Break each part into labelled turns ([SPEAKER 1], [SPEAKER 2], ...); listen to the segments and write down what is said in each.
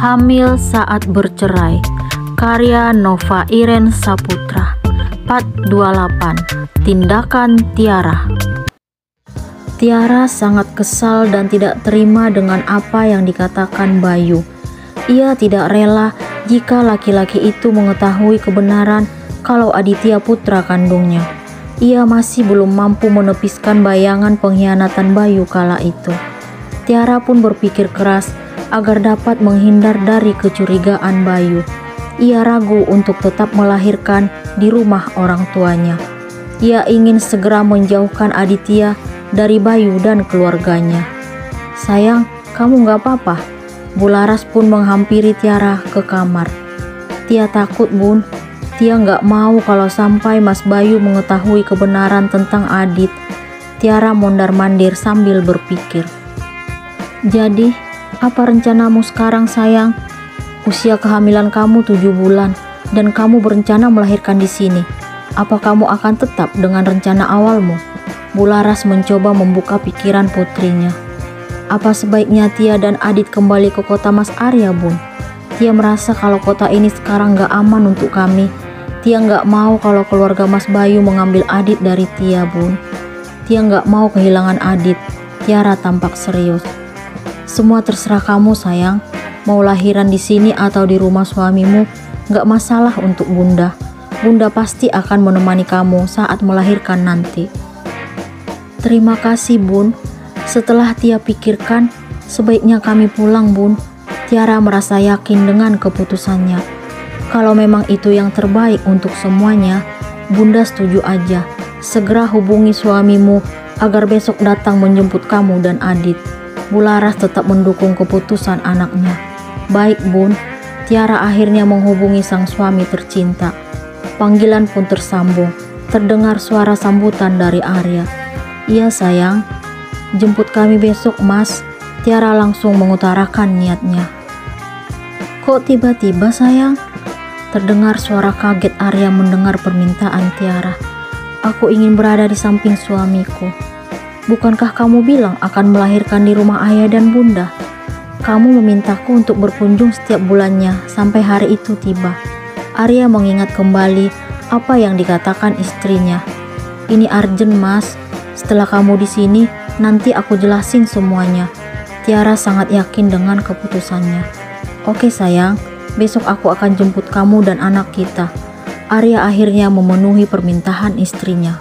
[SPEAKER 1] Hamil saat bercerai, karya Nova Iren Saputra. Part 28, Tindakan Tiara. Tiara sangat kesal dan tidak terima dengan apa yang dikatakan Bayu. Ia tidak rela jika laki-laki itu mengetahui kebenaran kalau Aditya putra kandungnya. Ia masih belum mampu menepiskan bayangan pengkhianatan Bayu kala itu. Tiara pun berpikir keras agar dapat menghindar dari kecurigaan Bayu. Ia ragu untuk tetap melahirkan di rumah orang tuanya. Ia ingin segera menjauhkan Aditya dari Bayu dan keluarganya. "Sayang, kamu gak apa-apa?" Bularas pun menghampiri Tiara ke kamar. "Tia takut, Bun. Tia gak mau kalau sampai Mas Bayu mengetahui kebenaran tentang Adit." Tiara mondar-mandir sambil berpikir. "Jadi, apa rencanamu sekarang, sayang? Usia kehamilan kamu 7 bulan dan kamu berencana melahirkan di sini. Apa kamu akan tetap dengan rencana awalmu?" Bularas mencoba membuka pikiran putrinya. "Apa sebaiknya Tia dan Adit kembali ke kota Mas Arya, Bun? Tia merasa kalau kota ini sekarang gak aman untuk kami. Tia gak mau kalau keluarga Mas Bayu mengambil Adit dari Tia, Bun. Tia gak mau kehilangan Adit." Tiara tampak serius. "Semua terserah kamu, sayang. Mau lahiran di sini atau di rumah suamimu, gak masalah untuk Bunda. Bunda pasti akan menemani kamu saat melahirkan nanti." "Terima kasih, Bun. Setelah Tia pikirkan, sebaiknya kami pulang, Bun." Tiara merasa yakin dengan keputusannya. Kalau memang itu yang terbaik untuk semuanya, Bunda setuju aja. Segera hubungi suamimu agar besok datang menjemput kamu dan Adit. Bularas tetap mendukung keputusan anaknya. "Baik, Bun." Tiara akhirnya menghubungi sang suami tercinta. Panggilan pun tersambung. Terdengar suara sambutan dari Arya. "Iya, sayang. Jemput kami besok, Mas." Tiara langsung mengutarakan niatnya. "Kok tiba-tiba, sayang?" Terdengar suara kaget Arya mendengar permintaan Tiara. "Aku ingin berada di samping suamiku." "Bukankah kamu bilang akan melahirkan di rumah ayah dan bunda? Kamu memintaku untuk berkunjung setiap bulannya sampai hari itu tiba." Arya mengingat kembali apa yang dikatakan istrinya. "Ini urgent, Mas. Setelah kamu di sini, nanti aku jelasin semuanya." Tiara sangat yakin dengan keputusannya. "Oke, sayang. Besok aku akan jemput kamu dan anak kita." Arya akhirnya memenuhi permintaan istrinya.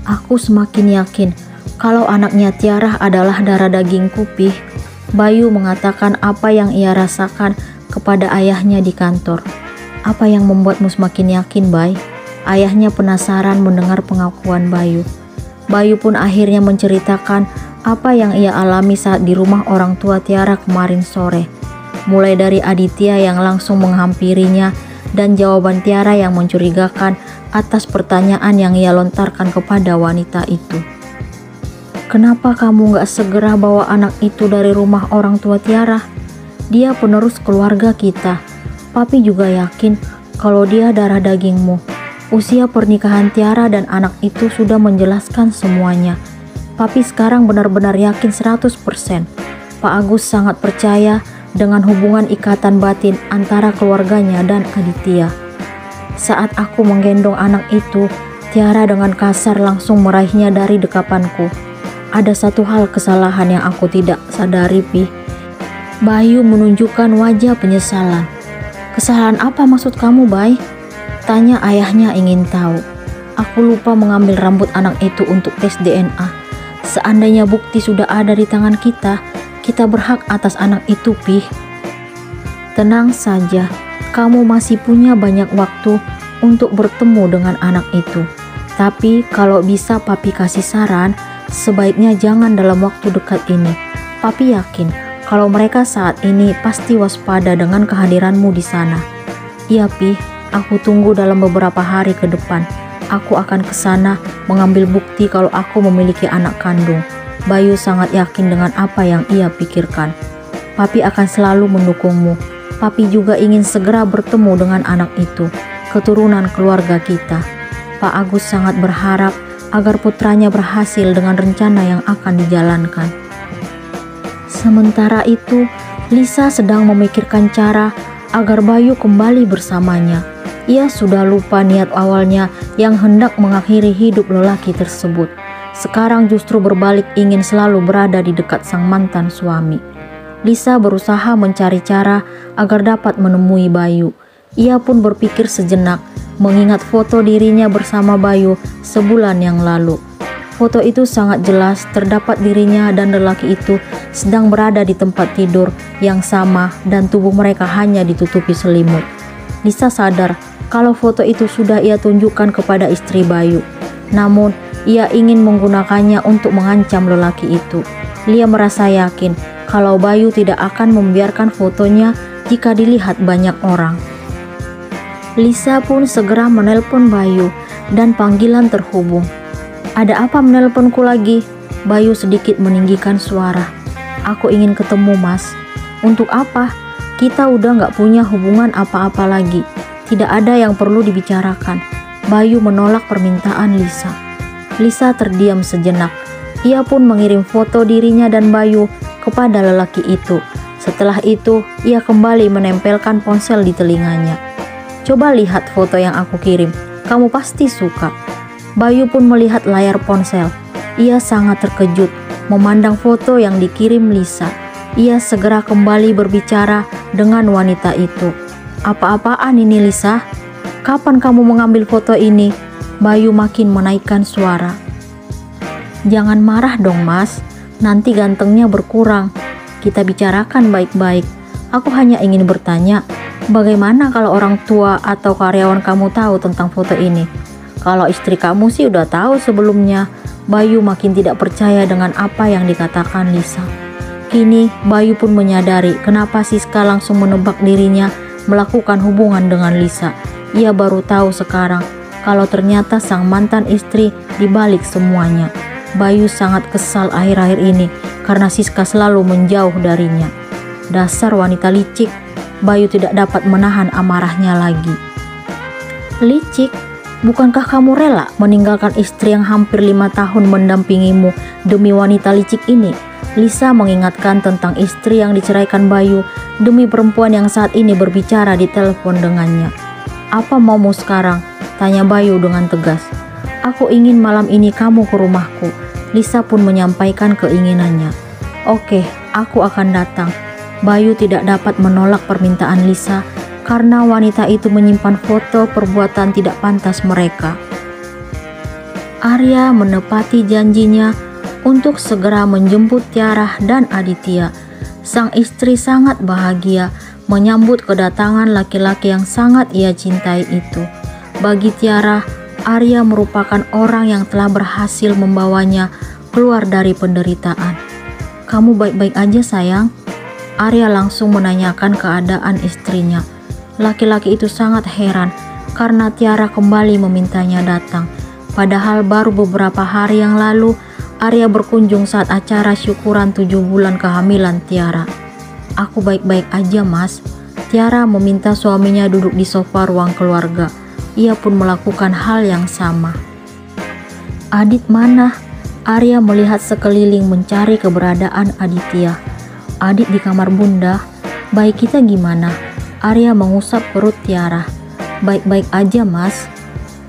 [SPEAKER 1] "Aku semakin yakin kalau anaknya Tiara adalah darah dagingku, Pih." Bayu mengatakan apa yang ia rasakan kepada ayahnya di kantor. "Apa yang membuatmu semakin yakin, Bay?" Ayahnya penasaran mendengar pengakuan Bayu. Bayu pun akhirnya menceritakan apa yang ia alami saat di rumah orang tua Tiara kemarin sore. Mulai dari Aditya yang langsung menghampirinya dan jawaban Tiara yang mencurigakan atas pertanyaan yang ia lontarkan kepada wanita itu. "Kenapa kamu gak segera bawa anak itu dari rumah orang tua Tiara? Dia penerus keluarga kita. Papi juga yakin kalau dia darah dagingmu. Usia pernikahan Tiara dan anak itu sudah menjelaskan semuanya. Papi sekarang benar-benar yakin 100%. Pak Agus sangat percaya dengan hubungan ikatan batin antara keluarganya dan Aditya." Saat aku menggendong anak itu, Tiara dengan kasar langsung meraihnya dari dekapanku. "Ada satu hal kesalahan yang aku tidak sadari, Pi." Bayu menunjukkan wajah penyesalan. "Kesalahan apa maksud kamu, Bay?" tanya ayahnya ingin tahu. "Aku lupa mengambil rambut anak itu untuk tes DNA. Seandainya bukti sudah ada di tangan kita, kita berhak atas anak itu, Pi." "Tenang saja, kamu masih punya banyak waktu untuk bertemu dengan anak itu. Tapi kalau bisa Papi kasih saran, sebaiknya jangan dalam waktu dekat ini. Papi yakin kalau mereka saat ini pasti waspada dengan kehadiranmu di sana." "Iya, Pi, aku tunggu dalam beberapa hari ke depan. Aku akan ke sana mengambil bukti kalau aku memiliki anak kandung." Bayu sangat yakin dengan apa yang ia pikirkan. "Papi akan selalu mendukungmu. Papi juga ingin segera bertemu dengan anak itu, keturunan keluarga kita." Pak Agus sangat berharap agar putranya berhasil dengan rencana yang akan dijalankan. Sementara itu, Lisa sedang memikirkan cara agar Bayu kembali bersamanya. Ia sudah lupa niat awalnya yang hendak mengakhiri hidup lelaki tersebut. Sekarang justru berbalik ingin selalu berada di dekat sang mantan suami. Lisa berusaha mencari cara agar dapat menemui Bayu. Ia pun berpikir sejenak, mengingat foto dirinya bersama Bayu sebulan yang lalu. Foto itu sangat jelas terdapat dirinya dan lelaki itu sedang berada di tempat tidur yang sama dan tubuh mereka hanya ditutupi selimut. Lisa sadar kalau foto itu sudah ia tunjukkan kepada istri Bayu. Namun, ia ingin menggunakannya untuk mengancam lelaki itu. Ia merasa yakin kalau Bayu tidak akan membiarkan fotonya jika dilihat banyak orang. Lisa pun segera menelpon Bayu dan panggilan terhubung. "Ada apa menelponku lagi?" Bayu sedikit meninggikan suara. "Aku ingin ketemu Mas." "Untuk apa? Kita udah gak punya hubungan apa-apa lagi. Tidak ada yang perlu dibicarakan." Bayu menolak permintaan Lisa. Lisa terdiam sejenak. Ia pun mengirim foto dirinya dan Bayu kepada lelaki itu. Setelah itu, ia kembali menempelkan ponsel di telinganya. "Coba lihat foto yang aku kirim. Kamu pasti suka." Bayu pun melihat layar ponsel. Ia sangat terkejut memandang foto yang dikirim Lisa. Ia segera kembali berbicara dengan wanita itu. "Apa-apaan ini Lisa? Kapan kamu mengambil foto ini?" Bayu makin menaikkan suara. "Jangan marah dong Mas, nanti gantengnya berkurang. Kita bicarakan baik-baik. Aku hanya ingin bertanya, bagaimana kalau orang tua atau karyawan kamu tahu tentang foto ini?" "Kalau istri kamu sih udah tahu sebelumnya." Bayu makin tidak percaya dengan apa yang dikatakan Lisa. Kini Bayu pun menyadari kenapa Siska langsung menebak dirinya melakukan hubungan dengan Lisa. Ia baru tahu sekarang kalau ternyata sang mantan istri dibalik semuanya. Bayu sangat kesal akhir-akhir ini karena Siska selalu menjauh darinya. Dasar wanita licik. Bayu tidak dapat menahan amarahnya lagi. "Licik? Bukankah kamu rela meninggalkan istri yang hampir 5 tahun mendampingimu demi wanita licik ini?" Lisa mengingatkan tentang istri yang diceraikan Bayu demi perempuan yang saat ini berbicara di telepon dengannya. "Apa maumu sekarang?" tanya Bayu dengan tegas. "Aku ingin malam ini kamu ke rumahku." Lisa pun menyampaikan keinginannya. "Oke, aku akan datang." Bayu tidak dapat menolak permintaan Lisa karena wanita itu menyimpan foto perbuatan tidak pantas mereka. Arya menepati janjinya untuk segera menjemput Tiara dan Aditya. Sang istri sangat bahagia menyambut kedatangan laki-laki yang sangat ia cintai itu. Bagi Tiara, Arya merupakan orang yang telah berhasil membawanya keluar dari penderitaan. "Kamu baik-baik aja sayang?" Arya langsung menanyakan keadaan istrinya. Laki-laki itu sangat heran karena Tiara kembali memintanya datang. Padahal baru beberapa hari yang lalu Arya berkunjung saat acara syukuran 7 bulan kehamilan Tiara. "Aku baik-baik aja Mas." Tiara meminta suaminya duduk di sofa ruang keluarga. Ia pun melakukan hal yang sama. "Adit mana?" Arya melihat sekeliling mencari keberadaan Aditya. "Adit di kamar bunda." "Baik, kita gimana?" Arya mengusap perut Tiara. "Baik-baik aja Mas."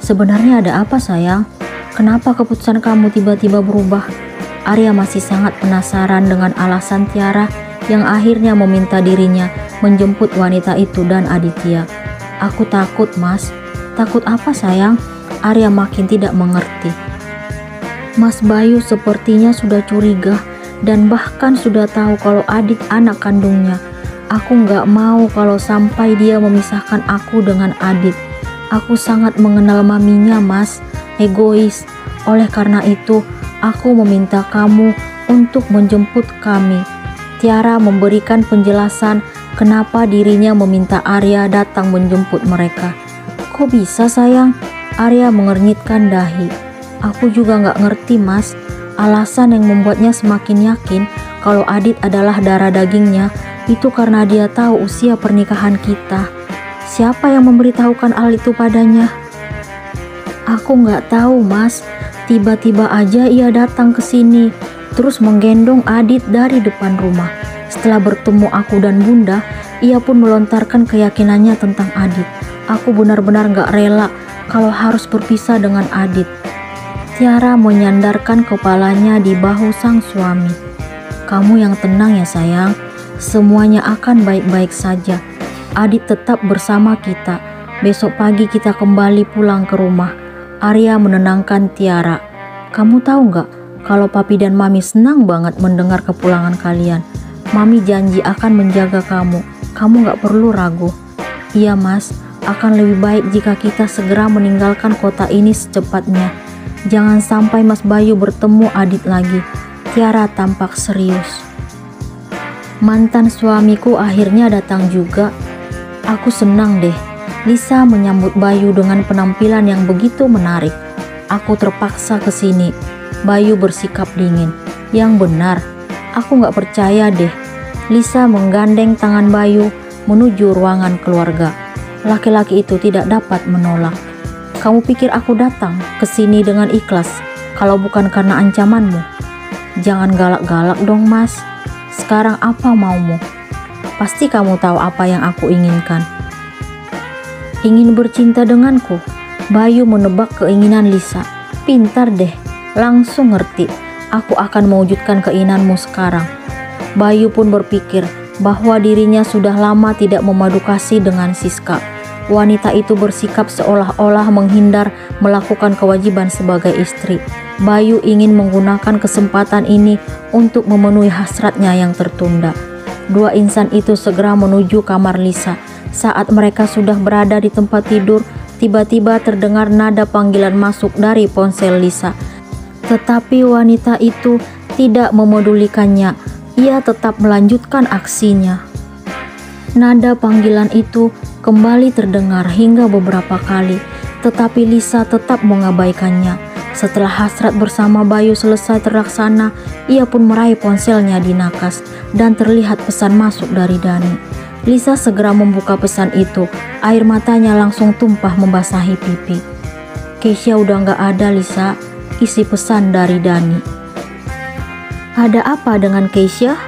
[SPEAKER 1] "Sebenarnya ada apa sayang? Kenapa keputusan kamu tiba-tiba berubah?" Arya masih sangat penasaran dengan alasan Tiara yang akhirnya meminta dirinya menjemput wanita itu dan Aditya. "Aku takut Mas." "Takut apa sayang?" Arya makin tidak mengerti. "Mas Bayu sepertinya sudah curiga dan bahkan sudah tahu kalau Adit anak kandungnya. Aku nggak mau kalau sampai dia memisahkan aku dengan Adit. Aku sangat mengenal maminya Mas, egois. Oleh karena itu, aku meminta kamu untuk menjemput kami." Tiara memberikan penjelasan kenapa dirinya meminta Arya datang menjemput mereka. "Kok bisa sayang?" Arya mengernyitkan dahi. "Aku juga nggak ngerti Mas. Alasan yang membuatnya semakin yakin kalau Adit adalah darah dagingnya itu karena dia tahu usia pernikahan kita. Siapa yang memberitahukan hal itu padanya?" "Aku nggak tahu Mas. Tiba-tiba aja ia datang ke sini, terus menggendong Adit dari depan rumah. Setelah bertemu aku dan Bunda, ia pun melontarkan keyakinannya tentang Adit. Aku benar-benar gak rela kalau harus berpisah dengan Adit. Tiara menyandarkan kepalanya di bahu sang suami. Kamu yang tenang ya sayang, semuanya akan baik-baik saja. Adit tetap bersama kita. Besok pagi kita kembali pulang ke rumah. Arya menenangkan Tiara. Kamu tahu gak, kalau papi dan mami senang banget mendengar kepulangan kalian. Mami janji akan menjaga kamu. Kamu gak perlu ragu. Iya mas, akan lebih baik jika kita segera meninggalkan kota ini secepatnya. Jangan sampai Mas Bayu bertemu Adit lagi. Tiara tampak serius. Mantan suamiku akhirnya datang juga. Aku senang deh. Lisa menyambut Bayu dengan penampilan yang begitu menarik. Aku terpaksa ke sini. Bayu bersikap dingin. Yang benar, aku gak percaya deh. Lisa menggandeng tangan Bayu menuju ruangan keluarga. Laki-laki itu tidak dapat menolak. Kamu pikir aku datang ke sini dengan ikhlas kalau bukan karena ancamanmu? Jangan galak-galak dong mas. Sekarang apa maumu? Pasti kamu tahu apa yang aku inginkan. Ingin bercinta denganku? Bayu menebak keinginan Lisa. Pintar deh, langsung ngerti. Aku akan mewujudkan keinginanmu sekarang. Bayu pun berpikir bahwa dirinya sudah lama tidak memadu kasih dengan Siska. Wanita itu bersikap seolah-olah menghindar melakukan kewajiban sebagai istri. Bayu ingin menggunakan kesempatan ini untuk memenuhi hasratnya yang tertunda. Dua insan itu segera menuju kamar Lisa. Saat mereka sudah berada di tempat tidur, tiba-tiba terdengar nada panggilan masuk dari ponsel Lisa. Tetapi wanita itu tidak memedulikannya. Ia tetap melanjutkan aksinya. Nada panggilan itu kembali terdengar hingga beberapa kali, tetapi Lisa tetap mengabaikannya. Setelah hasrat bersama Bayu selesai terlaksana, ia pun meraih ponselnya di nakas dan terlihat pesan masuk dari Dani. Lisa segera membuka pesan itu. Air matanya langsung tumpah membasahi pipi. Keisha udah gak ada Lisa, isi pesan dari Dani. Ada apa dengan Keisha?